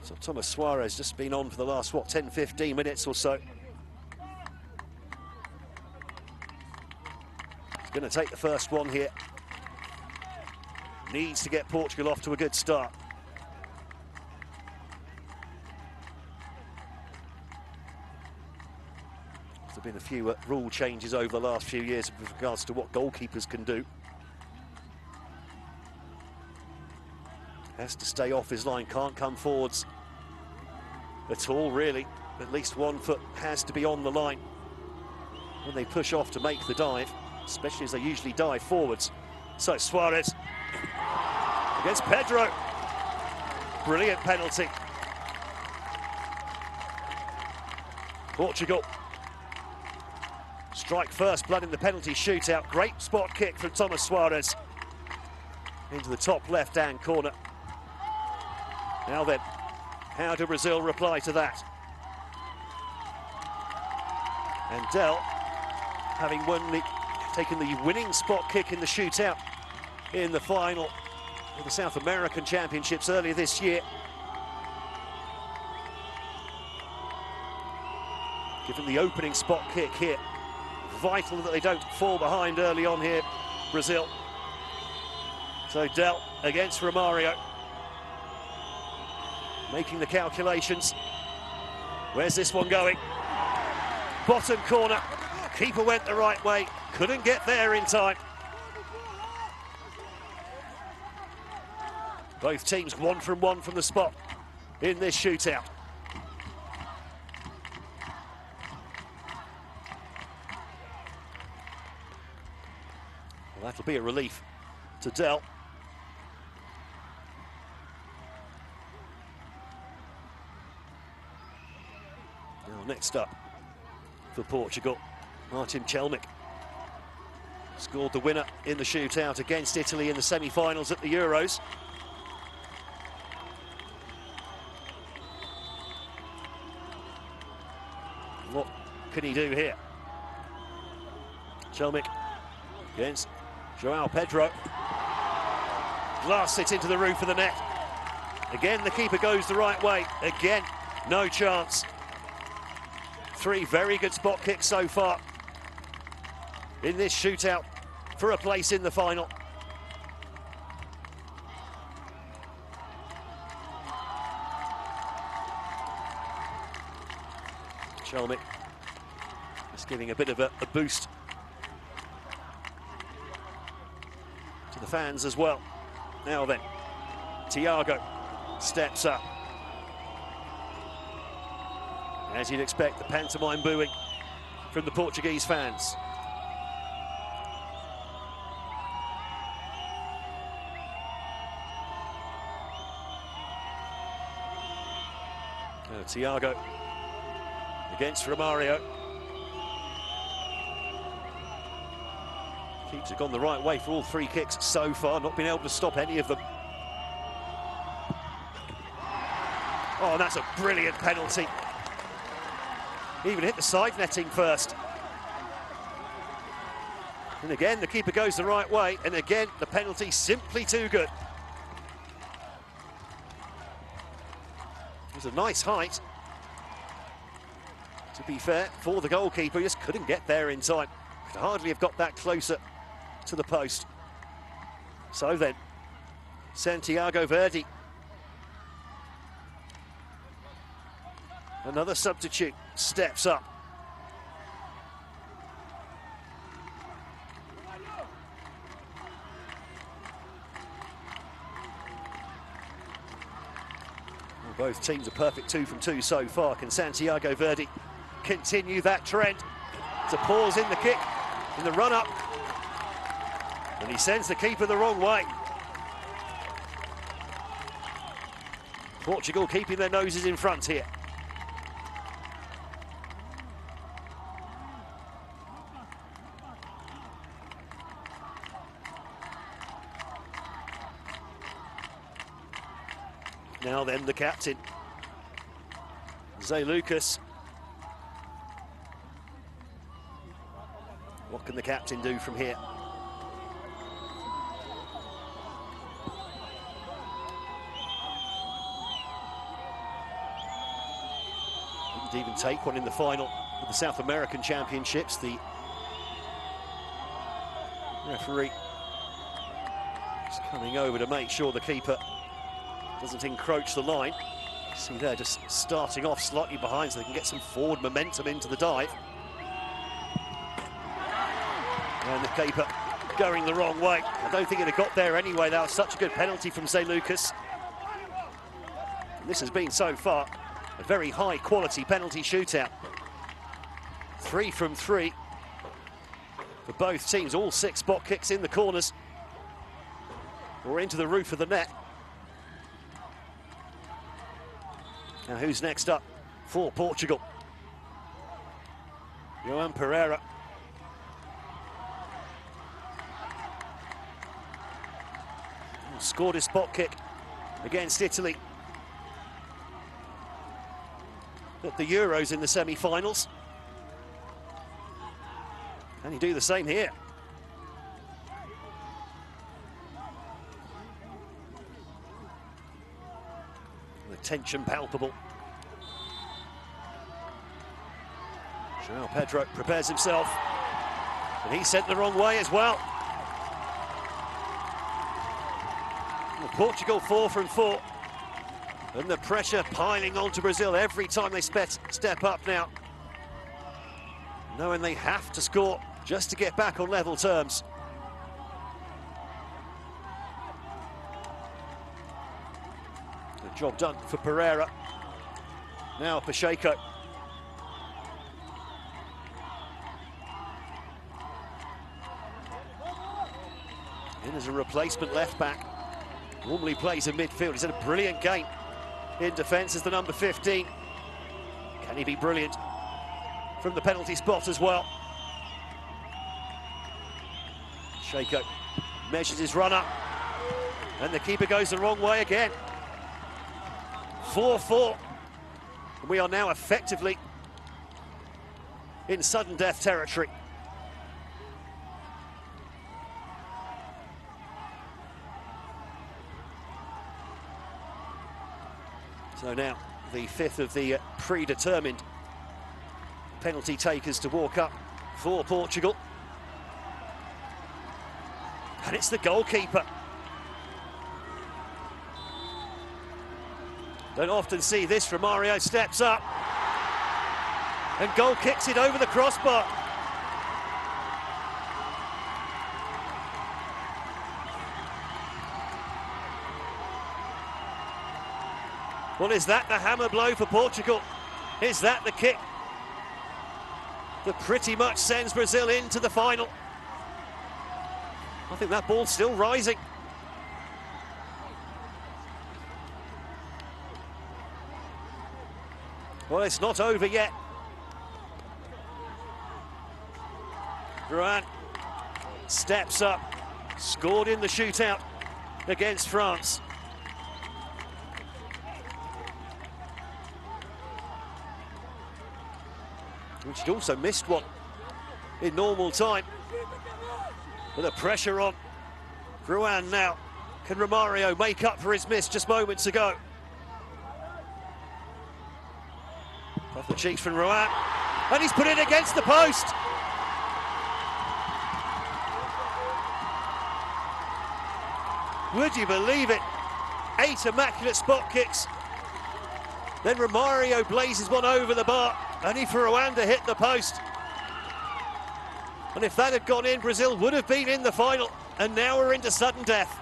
So Thomas Suarez just been on for the last, what, 10, 15 minutes or so. He's going to take the first one here. Needs to get Portugal off to a good start. There's been a few rule changes over the last few years with regards to what goalkeepers can do. Has to stay off his line, can't come forwards at all, really. At least one foot has to be on the line when they push off to make the dive, especially as they usually dive forwards. So Suarez against Pedro. Brilliant penalty. Portugal strike first blood in the penalty shootout. Great spot kick from Thomas Suarez into the top left-hand corner. Now then, how do Brazil reply to that? And Del, having taken the winning spot kick in the shootout in the final of the South American Championships earlier this year, given the opening spot kick here, vital that they don't fall behind early on here, Brazil. So Del against Romario, making the calculations. Where's this one going? Bottom corner. Keeper went the right way, couldn't get there in time. Both teams 1 from 1 from the spot in this shootout. Well, that'll be a relief to Del. Now next up for Portugal, Martin Čelnik scored the winner in the shootout against Italy in the semi-finals at the Euros. What can he do here? Čelnik against João Pedro. Glass it into the roof of the net. Again, the keeper goes the right way. Again, no chance. 3 very good spot kicks so far in this shootout for a place in the final. Čelnik just giving a bit of a boost to the fans as well. Now then, Thiago steps up. As you'd expect, the pantomime booing from the Portuguese fans. Now Thiago against Romario. Keeps have gone the right way for all 3 kicks so far, not been able to stop any of them. Oh, that's a brilliant penalty. Even hit the side netting first. And again, the keeper goes the right way, and again, the penalty simply too good. It was a nice height, to be fair, for the goalkeeper. He just couldn't get there in time. Could hardly have got that closer to the post. So then, Santiago Verdi. Another substitute steps up. Well, both teams are perfect 2 from 2 so far. Can Santiago Verdi continue that trend? It's a pause in the kick, in the run-up. And he sends the keeper the wrong way. Portugal keeping their noses in front here. Now then, the captain, Zé Lucas. What can the captain do from here? Did even take one in the final of the South American Championships. The referee is coming over to make sure the keeper doesn't encroach the line. You see there, just starting off slightly behind so they can get some forward momentum into the dive. And the keeper going the wrong way. I don't think it had got there anyway. That was such a good penalty from Zé Lucas. And this has been, so far, a very high-quality penalty shootout. 3 from 3 for both teams. All 6 spot kicks in the corners or into the roof of the net. Now who's next up for Portugal? João Pereira. Scored his spot kick against Italy at the Euros in the semi-finals. Can he do the same here? The tension palpable. João Pedro prepares himself, and he's sent the wrong way as well. Portugal 4 from 4, and the pressure piling onto Brazil every time they step up now, knowing they have to score just to get back on level terms. The job done for Pereira. Now Pacheco. In as a replacement left back. Normally plays in midfield. He's had a brilliant game in defence as the number 15. Can he be brilliant from the penalty spot as well? Pacheco measures his run up, and the keeper goes the wrong way again. 4-4. And we are now effectively in sudden death territory. So now the 5th of the predetermined penalty takers to walk up for Portugal. And it's the goalkeeper. Don't often see this. Romario steps up and goal kicks it over the crossbar. Well, is that the hammer blow for Portugal? Is that the kick that pretty much sends Brazil into the final? I think that ball's still rising. Well, it's not over yet. Varane steps up, scored in the shootout against France. Which had also missed one in normal time. With the pressure on Varane now. Can Romario make up for his miss just moments ago? Off the cheeks from Varane, and he's put it against the post. Would you believe it? 8 immaculate spot kicks. Then Romario blazes one over the bar, only for Varane to hit the post. And if that had gone in, Brazil would have been in the final, and now we're into sudden death.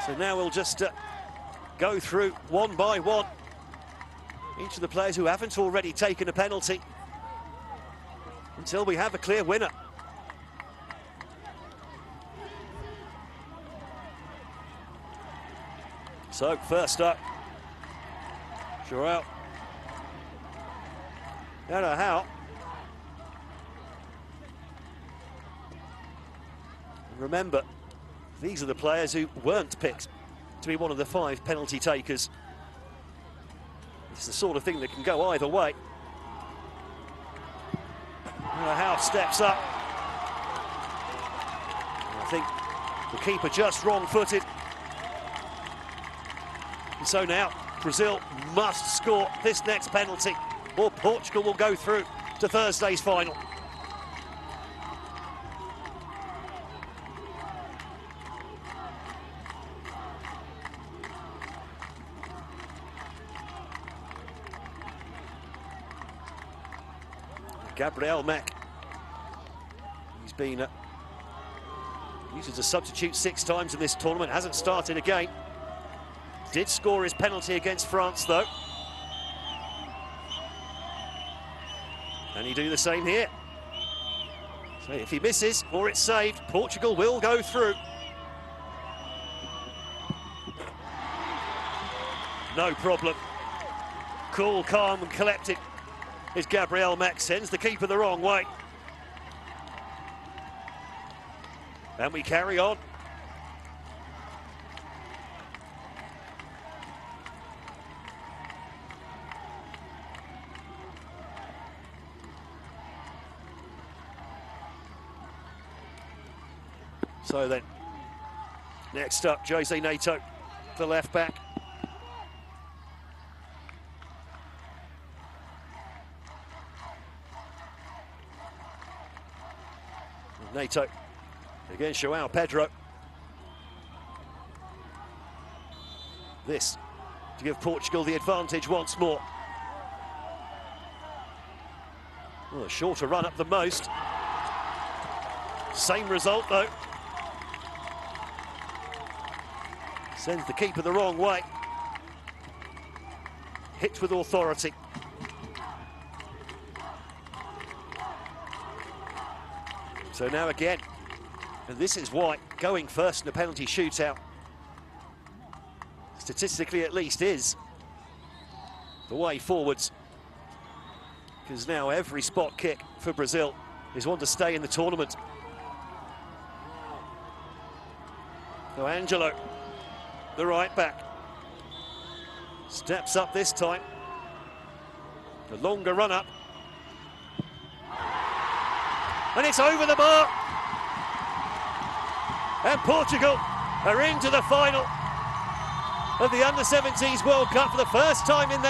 So now we'll just go through one by one each of the players who haven't already taken a penalty until we have a clear winner. So first up, João. Don't know how. Remember, these are the players who weren't picked to be one of the 5 penalty takers. It's the sort of thing that can go either way. How steps up. I think the keeper just wrong-footed So now Brazil must score this next penalty, or Portugal will go through to Thursday's final. Gabriel Mek, he's been used as a substitute 6 times in this tournament, hasn't started a game. Did score his penalty against France though. Can he do the same here? So if he misses or it's saved, Portugal will go through. No problem. Cool, calm and collected is Gabriel Mek, sends the keeper the wrong way. And we carry on. So then, next up, Jose Neto, the left back. Neto against João Pedro. This to give Portugal the advantage once more. Well, a shorter run up the most. Same result though. Sends the keeper the wrong way. Hits with authority. So now again, and this is why going first in a penalty shootout, statistically at least, is the way forwards. Because now every spot kick for Brazil is one to stay in the tournament. So Angelo, the right back, steps up this time. The longer run up. And it's over the bar. And Portugal are into the final of the Under-17s World Cup for the first time in their